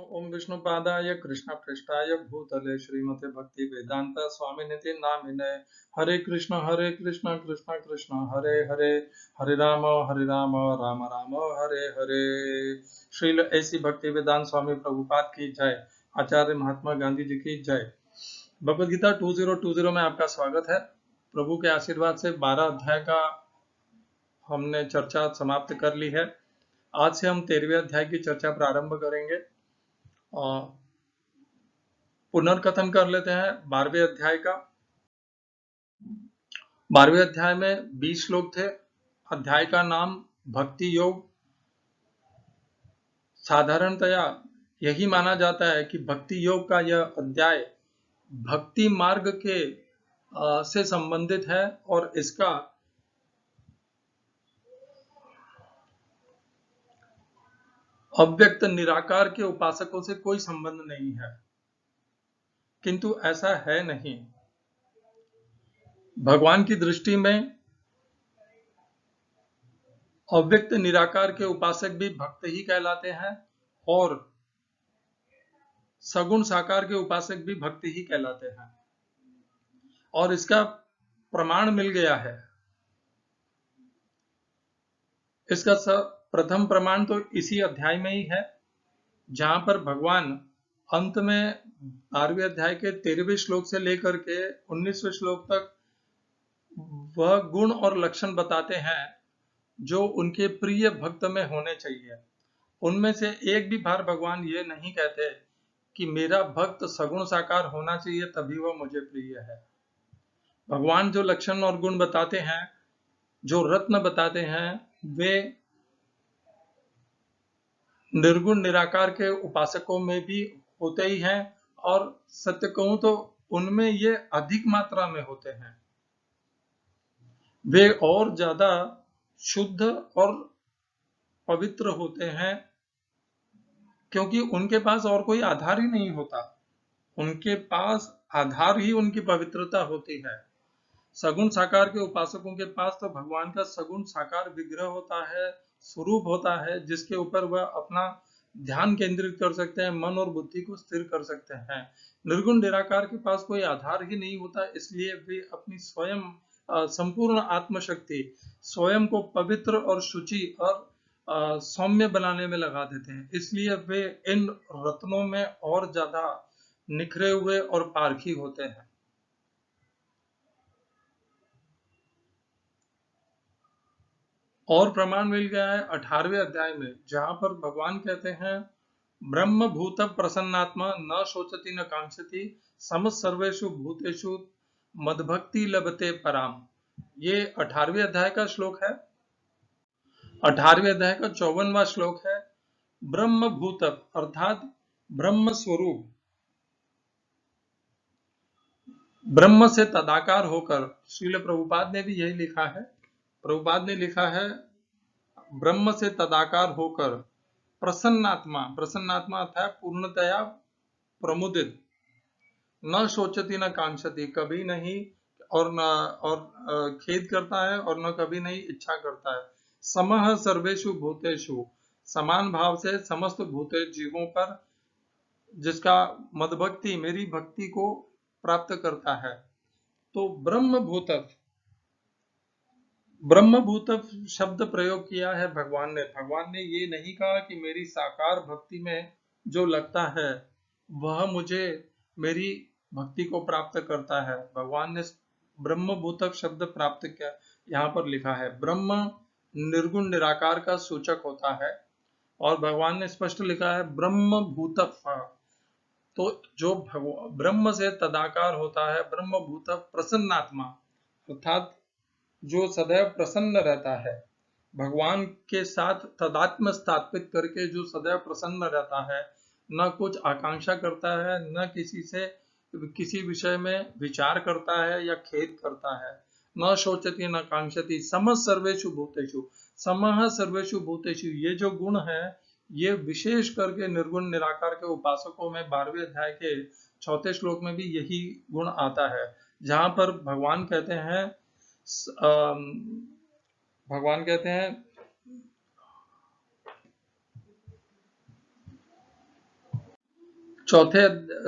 ओम विष्णुपादाय कृष्णपृष्ठाय भूतले श्रीमते भक्ति वेदांत स्वामिनिति नामिने हरे कृष्ण कृष्ण कृष्ण हरे हरे हरे राम राम राम हरे हरे। श्रील ऐसी भक्ति वेदांत स्वामी प्रभुपाद की जय। आचार्य महात्मा गांधी जी की जय। भगवद गीता 2020 में आपका स्वागत है। प्रभु के आशीर्वाद से 12 अध्याय का हमने चर्चा समाप्त कर ली है। आज से हम 13वें अध्याय की चर्चा प्रारंभ करेंगे। पुनर्कथन कर लेते हैं 12वें अध्याय का। 12वें अध्याय में 20 श्लोक थे। अध्याय का नाम भक्ति योग। साधारणतया यही माना जाता है कि भक्ति योग का यह अध्याय भक्ति मार्ग के से संबंधित है और इसका अव्यक्त निराकार के उपासकों से कोई संबंध नहीं है, किंतु ऐसा है नहीं। भगवान की दृष्टि में अव्यक्त निराकार के उपासक भी भक्त ही कहलाते हैं और सगुण साकार के उपासक भी भक्त ही कहलाते हैं, और इसका प्रमाण मिल गया है। इसका प्रथम प्रमाण तो इसी अध्याय में ही है, जहां पर भगवान अंत में 12वें अध्याय के 13वें श्लोक से लेकर के 19वें श्लोक तक वह गुण और लक्षण बताते हैं जो उनके प्रिय भक्त में होने चाहिए। उनमें से एक भी बार भगवान ये नहीं कहते कि मेरा भक्त सगुण साकार होना चाहिए तभी वह मुझे प्रिय है। भगवान जो लक्षण और गुण बताते हैं, जो रत्न बताते हैं, वे निर्गुण निराकार के उपासकों में भी होते ही हैं, और सत्य कहूं तो उनमें ये अधिक मात्रा में होते हैं। वे और ज्यादा शुद्ध और पवित्र होते हैं, क्योंकि उनके पास और कोई आधार ही नहीं होता। उनके पास आधार ही उनकी पवित्रता होती है। सगुण साकार के उपासकों के पास तो भगवान का सगुण साकार विग्रह होता है, स्वरूप होता है, जिसके ऊपर वह अपना ध्यान केंद्रित कर सकते हैं, मन और बुद्धि को स्थिर कर सकते हैं। निर्गुण निराकार के पास कोई आधार ही नहीं होता, इसलिए वे अपनी स्वयं संपूर्ण आत्मशक्ति स्वयं को पवित्र और शुचि और सौम्य बनाने में लगा देते हैं। इसलिए वे इन रत्नों में और ज्यादा निखरे हुए और पारखी होते हैं। और प्रमाण मिल गया है 18वें अध्याय में, जहां पर भगवान कहते हैं ब्रह्म भूत प्रसन्नात्मा न शोचति न कांक्षति सम सर्वेषु भूतेषु मदभक्ति लभते पराम। ये 18वें अध्याय का श्लोक है। 18वें अध्याय का 54वां श्लोक है। ब्रह्म भूत अर्थात ब्रह्म स्वरूप, ब्रह्म से तदाकार होकर, श्रील प्रभुपाद ने भी यही लिखा है। प्रभुपाद ने लिखा है ब्रह्म से तदाकार होकर प्रसन्नात्मा, प्रसन्नात्मा अर्थात पूर्णतया प्रमुदित, न शोचती न कांक्षती, कभी नहीं और न और खेद करता है और न कभी नहीं इच्छा करता है। समः सर्वेषु भूतेषु, समान भाव से समस्त भूते जीवों पर, जिसका मदभक्ति मेरी भक्ति को प्राप्त करता है। तो ब्रह्मभूत शब्द प्रयोग किया है भगवान ने। भगवान ने ये नहीं कहा कि मेरी साकार भक्ति में जो लगता है वह मुझे मेरी भक्ति को प्राप्त करता है। भगवान ने ब्रह्मभूत शब्द प्राप्त किया, यहाँ पर लिखा है। ब्रह्म निर्गुण निराकार का सूचक होता है, और भगवान ने स्पष्ट लिखा है ब्रह्मभूत। तो जो ब्रह्म से तदाकार होता है, ब्रह्मभूत प्रसन्नात्मा अर्थात जो सदैव प्रसन्न रहता है, भगवान के साथ तदात्म स्थापित करके जो सदैव प्रसन्न रहता है, न कुछ आकांक्षा करता है, न किसी से किसी विषय में विचार करता है या खेद करता है, न शोचति न कांक्षति समः सर्वेषु भूतेषु, समः सर्वेषु भूतेषु, ये जो गुण है ये विशेष करके निर्गुण निराकार के उपासकों में 12वें अध्याय के 4 श्लोक में भी यही गुण आता है, जहां पर भगवान कहते हैं चौथे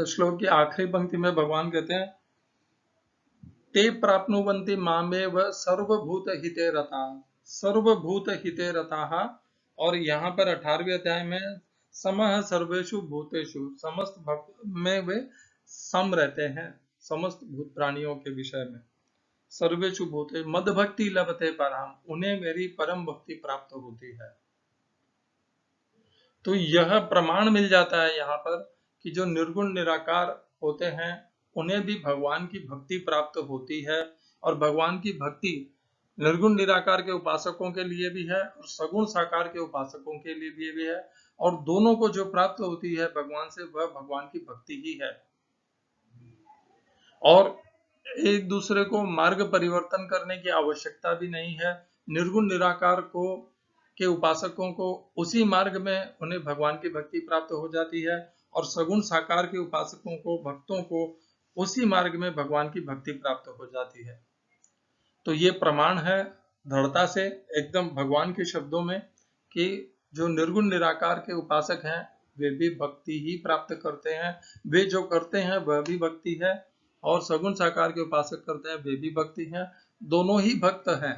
श्लोक की आखिरी पंक्ति में भगवान कहते हैं ते प्राप्नुवन्ति मामेव सर्वभूत हिते रता, सर्वभूत हिते रताः। और यहाँ पर 18वें अध्याय में समः सर्वेषु भूतेषु, समस्त भक्त में वे सम रहते हैं, समस्त भूत प्राणियों के विषय में। सर्वेषु भूते मद भक्ति लभते पराम, उन्हें मेरी परम भक्ति प्राप्त होती है। तो यह प्रमाण मिल जाता है यहाँ पर कि जो निर्गुण निराकार होते हैं उन्हें भी भगवान की भक्ति प्राप्त होती है, और भगवान की भक्ति निर्गुण निराकार के उपासकों के लिए भी है और सगुण साकार के उपासकों के लिए भी है, और दोनों को जो प्राप्त होती है भगवान से वह भगवान की भक्ति ही है। और एक दूसरे को मार्ग परिवर्तन करने की आवश्यकता भी नहीं है। निर्गुण निराकार को के उपासकों को उसी मार्ग में उन्हें भगवान की भक्ति प्राप्त हो जाती है, और सगुण साकार के उपासकों को, भक्तों को उसी मार्ग में भगवान की भक्ति प्राप्त हो जाती है। तो ये प्रमाण है दृढ़ता से एकदम भगवान के शब्दों में कि जो निर्गुण निराकार के उपासक हैं वे भी भक्ति ही प्राप्त करते हैं, वे जो करते हैं वह भी भक्ति है, और सगुण साकार के उपासक करते हैं वे भी भक्ति हैं, दोनों ही भक्त हैं,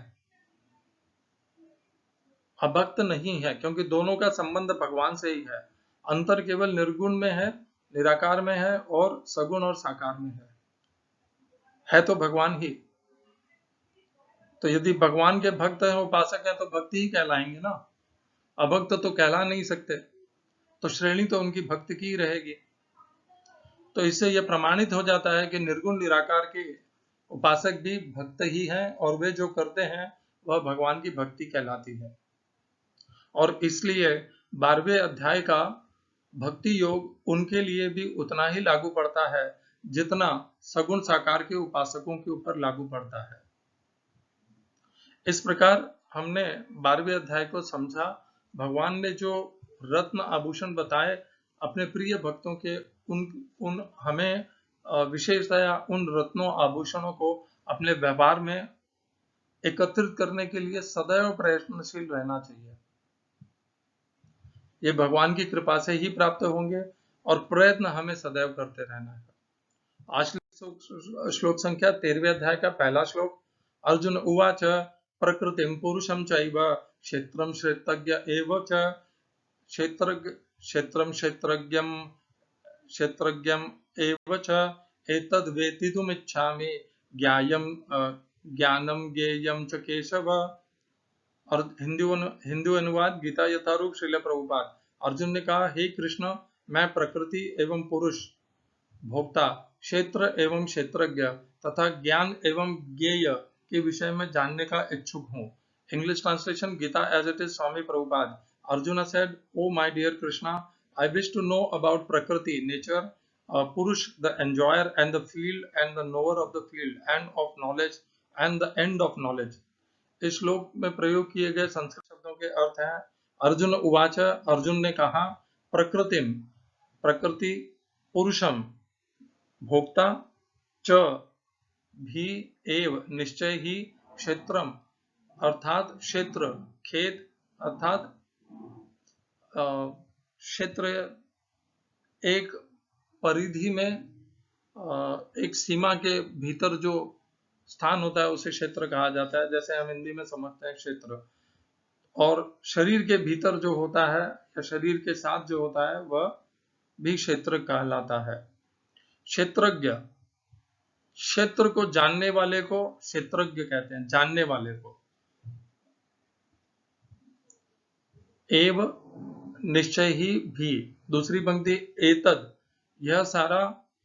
अभक्त नहीं है, क्योंकि दोनों का संबंध भगवान से ही है। अंतर केवल निर्गुण में है, निराकार में है, और सगुण और साकार में है तो भगवान ही। तो यदि भगवान के भक्त हैं, उपासक हैं, तो भक्ति ही कहलाएंगे ना, अभक्त तो कहला नहीं सकते, तो श्रेणी तो उनकी भक्त की ही रहेगी। तो इससे यह प्रमाणित हो जाता है कि निर्गुण निराकार के उपासक भी भक्त ही हैं, और वे जो करते हैं वह भगवान की भक्ति कहलाती है। और इसलिए 12वें अध्याय का भक्ति योग उनके लिए भी उतना ही लागू पड़ता है जितना सगुण साकार के उपासकों के ऊपर लागू पड़ता है। इस प्रकार हमने 12वें अध्याय को समझा। भगवान ने जो रत्न आभूषण बताए अपने प्रिय भक्तों के, उन हमें विशेषतया उन रत्नों आभूषणों को अपने व्यवहार में एकत्रित करने के लिए सदैव प्रयत्नशील रहना चाहिए। ये भगवान की कृपा से ही प्राप्त होंगे, और प्रयत्न हमें सदैव करते रहना है। आज श्लोक संख्या 13वें अध्याय का पहला श्लोक। अर्जुन उवाच प्रकृतिं पुरुषं चैव क्षेत्रं क्षेत्रज्ञ एव च क्षेत्रं क्षेत्रज्ञम् एव च एतद् वेत्तुमिच्छामि ज्ञानं ज्ञेयं च केशव। और हिंदू अनुवाद गीता यथारूप श्रील प्रभुपाद। अर्जुन ने कहा, हे कृष्ण, मैं प्रकृति एवं पुरुष, भोक्ता, क्षेत्र एवं क्षेत्रज्ञ तथा ज्ञान एवं ज्ञेय के विषय में जानने का इच्छुक हूँ। English translation Gita as it is, Swami Prabhupada. Arjuna said, "Oh my dear Krishna, I wish to know about Prakriti, nature, Purush, the enjoyer and the field and the knower of the field and of knowledge and the end of knowledge." इस श्लोक में प्रयोग किए गए संस्कृत शब्दों के अर्थ हैं, अर्जुन उवाच, अर्जुन ने कहा, प्रकृतिम, प्रकृति, पुरुषम, भोक्ता, च, भी, एव, निश्चय ही, क्षेत्रम, अर्थात क्षेत्र, खेत अर्थात क्षेत्र, एक परिधि में, एक सीमा के भीतर जो स्थान होता है उसे क्षेत्र कहा जाता है, जैसे हम हिंदी में समझते हैं क्षेत्र। और शरीर के भीतर जो होता है या शरीर के साथ जो होता है वह भी क्षेत्र कहलाता है। क्षेत्रज्ञ, क्षेत्र को जानने वाले को क्षेत्रज्ञ कहते हैं, जानने वाले को। एव, निश्चय ही, भी, दूसरी पंक्ति, एतद, यह सारा,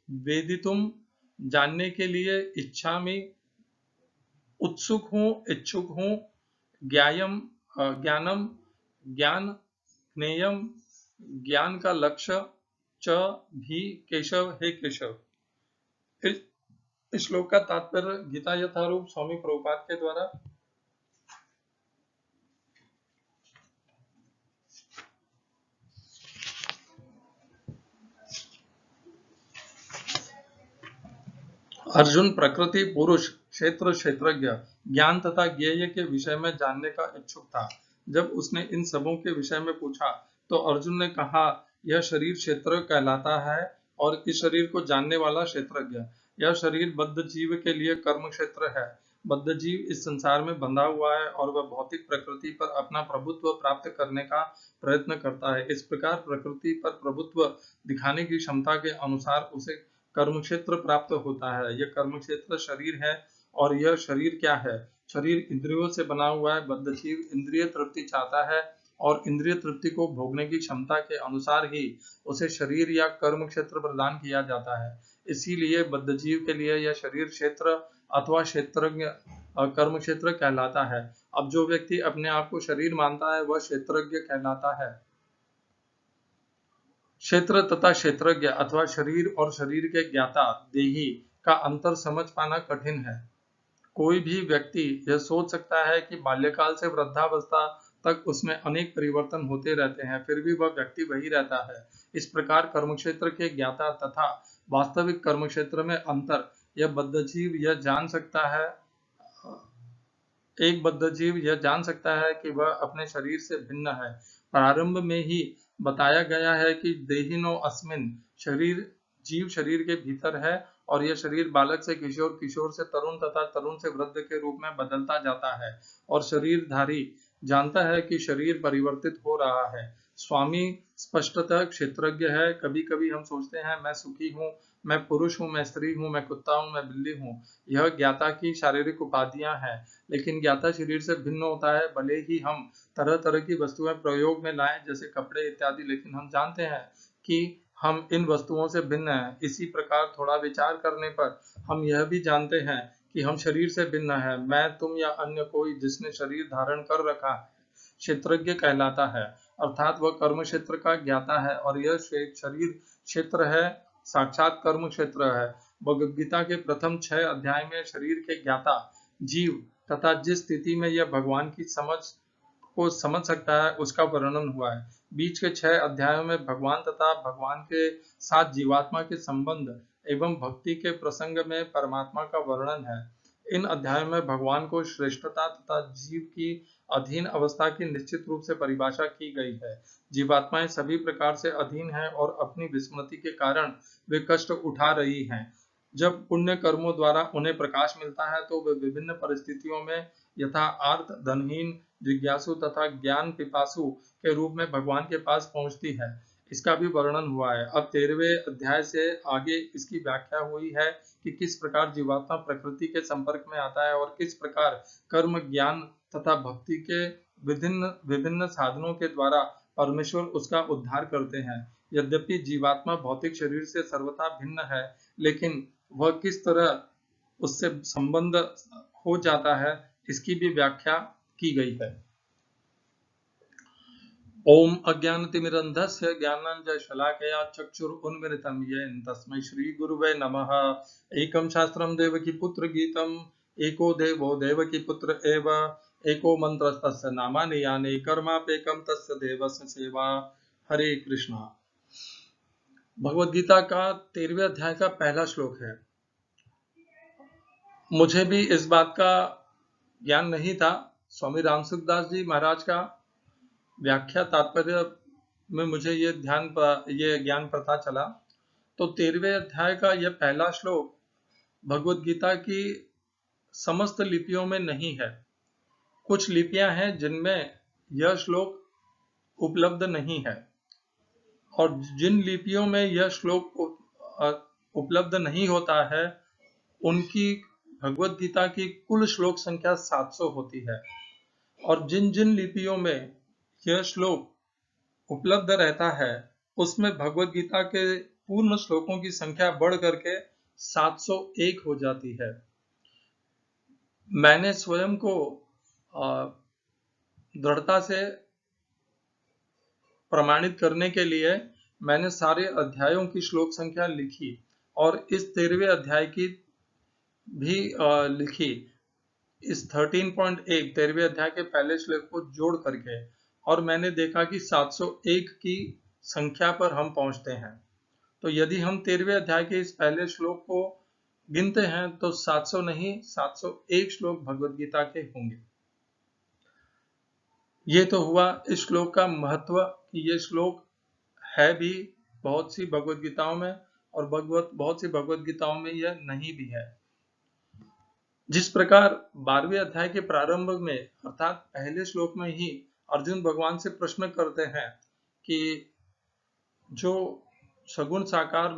वेदितुम, जानने के लिए, इच्छामि, उत्सुक हूं, इच्छुक हूं, ज्ञानम, ज्ञान, ज्ञेयम, ज्ञान का लक्ष्य, च, भी, केशव, हे केशव। इस श्लोक का तात्पर्य गीता यथारूप स्वामी प्रभुपाद के द्वारा अर्जुन प्रकृति, पुरुष, क्षेत्र, क्षेत्रज्ञ, ज्ञान तथा ज्ञेय के विषय में जानने का इच्छुक था। जब उसने इन सबों के विषय में पूछा तो अर्जुन ने कहा, यह शरीर क्षेत्र कहलाता है, और इस शरीर को जानने वाला क्षेत्रज्ञ। यह शरीर बद्ध जीव के लिए कर्म क्षेत्र है। बद्ध जीव इस संसार में बंधा हुआ है और वह भौतिक प्रकृति पर अपना प्रभुत्व प्राप्त करने का प्रयत्न करता है। इस प्रकार प्रकृति पर प्रभुत्व दिखाने की क्षमता के अनुसार उसे कर्म क्षेत्र प्राप्त होता है। यह कर्म क्षेत्र शरीर है। और यह शरीर क्या है? शरीर इंद्रियों से बना हुआ है। बद्ध जीव इंद्रिय तृप्ति चाहता है और इंद्रिय तृप्ति को भोगने की क्षमता के अनुसार ही उसे शरीर या कर्म क्षेत्र प्रदान किया जाता है। इसीलिए बद्ध जीव के लिए यह शरीर क्षेत्र अथवा क्षेत्रज्ञ कर्म क्षेत्र कहलाता है। अब जो व्यक्ति अपने आप को शरीर मानता है वह क्षेत्रज्ञ कहलाता है। क्षेत्र तथा क्षेत्रज्ञ अथवा शरीर और शरीर के ज्ञाता देही का अंतर समझ पाना कठिन है। कोई भी व्यक्ति यह सोच सकता है कि बाल्यकाल से वृद्धावस्था तक उसमें अनेक परिवर्तन होते रहते हैं, फिर भी वह व्यक्ति वही रहता है। इस प्रकार कर्म क्षेत्र के ज्ञाता तथा वास्तविक कर्म क्षेत्र में अंतर यह बद्ध जीव यह जान सकता है। एक बद्ध जीव यह जान सकता है कि वह अपने शरीर से भिन्न है। प्रारंभ में ही बताया गया है कि देहिनो अस्मिन, शरीर जीव शरीर के भीतर है और यह शरीर बालक से किशोर, किशोर से तरुण तथा तरुण से वृद्ध के रूप में बदलता जाता है। और शरीरधारी जानता है कि शरीर परिवर्तित हो रहा है। स्वामी स्पष्टतः क्षेत्रज्ञ है। कभी कभी हम सोचते हैं मैं सुखी हूँ, मैं पुरुष हूँ, मैं स्त्री हूँ, मैं कुत्ता हूँ, मैं बिल्ली हूँ। यह ज्ञाता की शारीरिक उपाधियां हैं। लेकिन ज्ञाता शरीर से भिन्न होता है। भले ही हम तरह तरह की वस्तुएं प्रयोग में लाएं जैसे कपड़े इत्यादि, लेकिन हम जानते हैं कि हम इन वस्तुओं से भिन्न हैं। इसी प्रकार थोड़ा विचार करने पर हम यह भी जानते हैं कि हम शरीर से भिन्न हैं। मैं, तुम या अन्य कोई जिसने शरीर धारण कर रखा है क्षेत्रज्ञ कहलाता है, अर्थात वह कर्म क्षेत्र का ज्ञाता है। और यह शरीर क्षेत्र है, साक्षात कर्म क्षेत्र है। भगवद गीता के प्रथम 6 अध्याय में शरीर के ज्ञाता जीव तथा जिस स्थिति में यह भगवान की समझ को समझ सकता है उसका वर्णन हुआ है। बीच के 6 अध्यायों में भगवान तथा भगवान के साथ जीवात्मा के संबंध एवं भक्ति के प्रसंग में परमात्मा का वर्णन है। इन अध्यायों में भगवान को श्रेष्ठता तथा जीव की अधीन अवस्था की निश्चित रूप से परिभाषा की गई है। जीवात्माएं सभी प्रकार से अधीन हैं और अपनी विस्मृति के कारण वे कष्ट उठा रही हैं। जब पुण्य कर्मों द्वारा उन्हें प्रकाश मिलता है तो वे विभिन्न परिस्थितियों में यथा आर्त, धनहीन, जिज्ञासु तथा ज्ञान पिपासु के रूप में भगवान के पास पहुंचती है। इसका भी वर्णन हुआ है। अब 13वें अध्याय से आगे इसकी व्याख्या हुई है कि किस प्रकार जीवात्मा प्रकृति के संपर्क में आता है और किस प्रकार कर्म, ज्ञान तथा भक्ति के विभिन्न विभिन्न साधनों के द्वारा परमेश्वर उसका उद्धार करते हैं। यद्यपि जीवात्मा भौतिक शरीर से सर्वथा भिन्न है, लेकिन वह किस तरह उससे संबंध हो जाता है इसकी भी व्याख्या की गई है। ओम अज्ञानतिमिरन्धस्य ज्ञानाञ्जनशलाकया चक्षुरुन्मिलितं येन तस्मै श्रीगुरुवे नमः। एकं शास्त्रं देवकीपुत्र गीतम्, एको देवो देवकीपुत्र एव, एको मन्त्रस्तस्य नामानि यानि, कर्माप्येकं तस्य देवस्य सेवा। हरे कृष्णा। भगवद गीता का 13वें अध्याय का पहला श्लोक है। मुझे भी इस बात का ज्ञान नहीं था। स्वामी रामसुखदास जी महाराज का व्याख्या तात्पर्य में मुझे ये ज्ञान पता चला। तो 13वें अध्याय का यह पहला श्लोक भगवद गीता की समस्त लिपियों में नहीं है। कुछ लिपियां हैं जिनमें यह श्लोक उपलब्ध नहीं है, और जिन लिपियों में यह श्लोक उपलब्ध नहीं होता है उनकी भगवद गीता की कुल श्लोक संख्या 700 होती है। और जिन जिन लिपियों में यह श्लोक उपलब्ध रहता है उसमें भगवद गीता के पूर्ण श्लोकों की संख्या बढ़ करके 701 हो जाती है। मैंने स्वयं को दृढ़ता से प्रमाणित करने के लिए मैंने सारे अध्यायों की श्लोक संख्या लिखी और इस 13वें अध्याय की भी लिखी। इस 13.1 13वें अध्याय के पहले श्लोक को जोड़ करके, और मैंने देखा कि 701 की संख्या पर हम पहुंचते हैं। तो यदि हम 13वें अध्याय के इस पहले श्लोक को गिनते हैं तो 700 नहीं 701 श्लोक भगवद गीता के होंगे। ये तो हुआ इस श्लोक का महत्व कि ये श्लोक है भी बहुत सी भगवद गीताओं में और बहुत सी भगवत गीताओं में यह नहीं भी है। जिस प्रकार 12वें अध्याय के प्रारंभ में अर्थात पहले श्लोक में ही अर्जुन भगवान से प्रश्न करते हैं कि जो सगुण साकार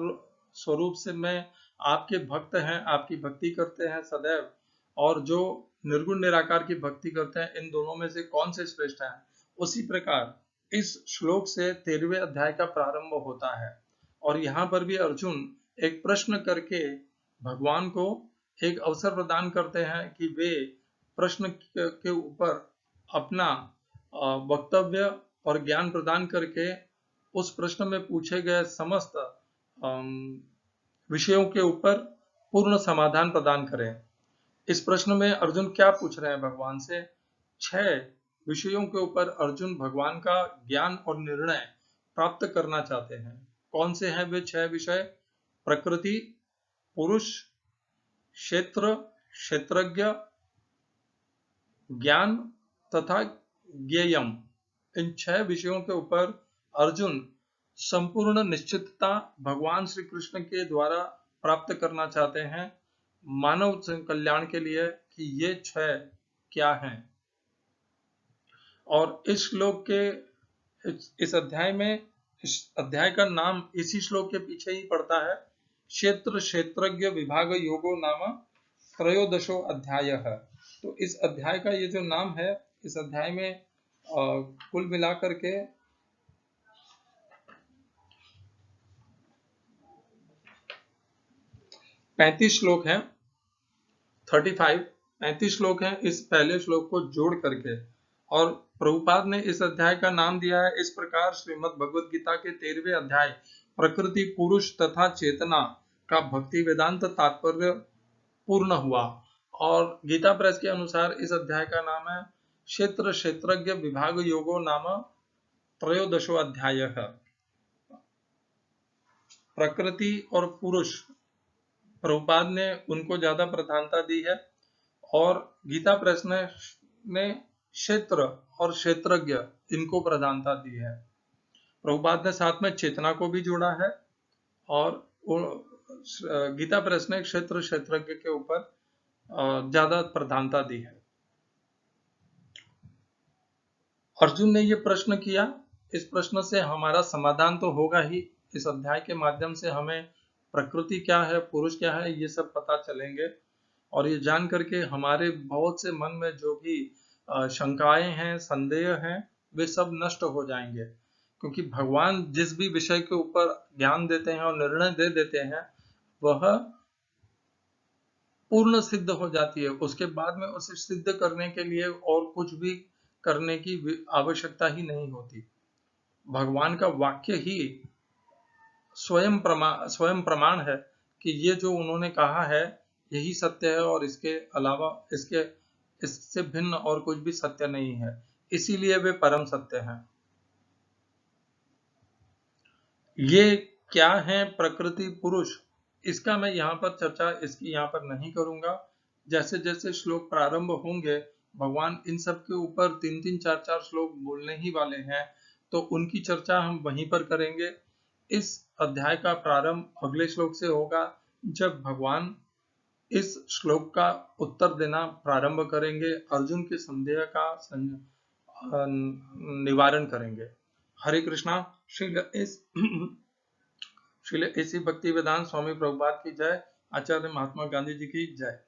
स्वरूप से मैं आपके भक्त हैं, आपकी भक्ति करते हैं सदैव, और जो निर्गुण निराकार की भक्ति करते हैं, इन दोनों में से कौन से श्रेष्ठ हैं। उसी प्रकार इस श्लोक से 13वें अध्याय का प्रारंभ होता है और यहाँ पर भी अर्जुन एक प्रश्न करके भगवान को एक अवसर प्रदान करते हैं कि वे प्रश्न के ऊपर अपना वक्तव्य और ज्ञान प्रदान करके उस प्रश्न में पूछे गए समस्त विषयों के ऊपर पूर्ण समाधान प्रदान करें। इस प्रश्न में अर्जुन क्या पूछ रहे हैं भगवान से? 6 विषयों के ऊपर अर्जुन भगवान का ज्ञान और निर्णय प्राप्त करना चाहते हैं। कौन से हैं वे 6 विषय? प्रकृति, पुरुष, क्षेत्र, क्षेत्रज्ञ, ज्ञान तथा ज्ञेयम। इन 6 विषयों के ऊपर अर्जुन संपूर्ण निश्चितता भगवान श्री कृष्ण के द्वारा प्राप्त करना चाहते हैं मानव कल्याण के लिए कि ये 6 क्या हैं। और इस श्लोक के इस अध्याय में, इस अध्याय का नाम इसी श्लोक के पीछे ही पड़ता है। क्षेत्र क्षेत्रज्ञ विभाग योगो नाम त्रयोदशो अध्याय है। तो इस अध्याय का ये जो नाम है, इस अध्याय में कुल मिलाकर के 35 श्लोक हैं, 35 श्लोक हैं इस पहले श्लोक को जोड़ करके। और प्रभुपाद ने इस अध्याय का नाम दिया है इस प्रकार: श्रीमद् भगवद गीता के 13वें अध्याय प्रकृति, पुरुष तथा चेतना का भक्ति वेदांत तात्पर्य पूर्ण हुआ। और गीता प्रेस के अनुसार इस अध्याय का नाम है क्षेत्र क्षेत्रज्ञ विभाग योगो नाम त्रयोदशो अध्याय है। प्रकृति और पुरुष प्रभुपाद ने उनको ज्यादा प्रधानता दी है और गीता प्रेस ने क्षेत्र और क्षेत्रज्ञ इनको प्रधानता दी है। प्रभुपाद ने साथ में चेतना को भी जोड़ा है और गीता प्रेस ने क्षेत्र क्षेत्रज्ञ के ऊपर ज्यादा प्रधानता दी है। अर्जुन ने ये प्रश्न किया, इस प्रश्न से हमारा समाधान तो होगा ही। इस अध्याय के माध्यम से हमें प्रकृति क्या है, पुरुष क्या है, ये सब पता चलेंगे और ये जान करके हमारे बहुत से मन में जो भी शंकाएं हैं, संदेह हैं, वे सब नष्ट हो जाएंगे। क्योंकि भगवान जिस भी विषय के ऊपर ज्ञान देते हैं और निर्णय दे देते हैं वह पूर्ण सिद्ध हो जाती है। उसके बाद में उसे सिद्ध करने के लिए और कुछ भी करने की आवश्यकता ही नहीं होती। भगवान का वाक्य ही स्वयं प्रमाण है कि ये जो उन्होंने कहा है यही सत्य है और इसके अलावा इससे भिन्न और कुछ भी सत्य नहीं है। इसीलिए वे परम सत्य हैं। ये क्या है प्रकृति पुरुष, इसका मैं यहाँ पर चर्चा इसकी यहाँ पर नहीं करूंगा। जैसे जैसे श्लोक प्रारंभ होंगे भगवान इन सब के ऊपर 3-3, 4-4 श्लोक बोलने ही वाले हैं, तो उनकी चर्चा हम वहीं पर करेंगे। इस अध्याय का प्रारंभ अगले श्लोक से होगा जब भगवान इस श्लोक का उत्तर देना प्रारंभ करेंगे, अर्जुन के संदेह का निवारण करेंगे। हरे कृष्णा। श्रील एसी भक्ति वेदांत स्वामी प्रभुपाद की जय। आचार्य महात्मा गांधी जी की जय।